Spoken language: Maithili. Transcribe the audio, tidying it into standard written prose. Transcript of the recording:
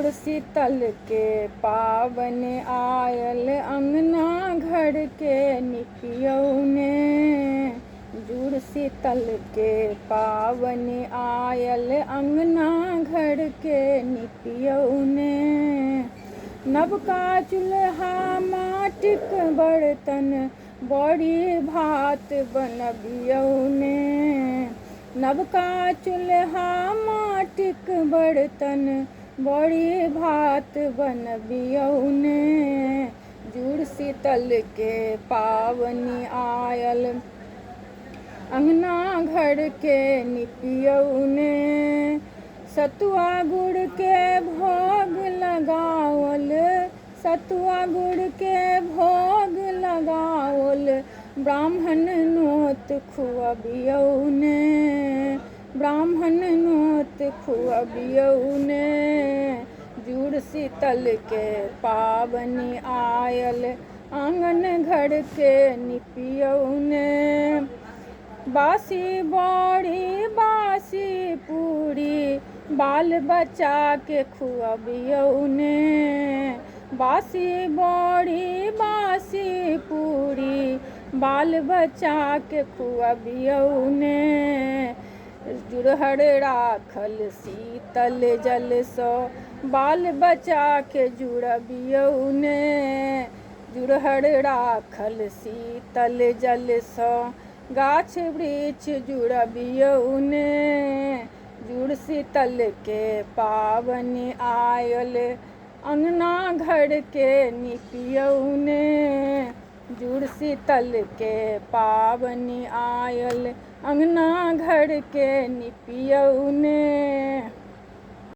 जुड़ शीतल के पावन आयल, अंगना घर के निपियौने। जुड़ शीतल के पावन आयल, अंगना घर के निपियौने। नवका चूल्हा माटिक बर्तन, बड़ी भात बनबियौने। नवका चूल्हा माटिक बर्तन, बड़ी भात बनबियौने। जुड़ शीतल के पावनि आयल, अंगना घर के निपियौने। सतुआ गुड़ के भोग लगाओल, सतुआ गुड़ के भोग लगाओल, ब्राह्मण नोत खुअबियौने। ब्राह्मण नोत खुअबियौने। जुड़ शीतल के पावनि आयल, आंगन घर के निपियौने। बासी बड़ी बासी पूरी, बाल बच्चा के खुअबियौने। बासी बड़ी बासी पूरी, बाल बच्चा के खुअबियौने। जुड़हर राखल शीतल जल सो, बाल बच्चा के जुड़बियौने। जुड़हर राखल शीतल जल सो, गाछ वृक्ष जुड़बियौने। जुड़ शीतल के पावनि आयल, अंगना घर के निपियौने। जुड़ शीतल के पावनि आयल, अंगना घर के निपियौने।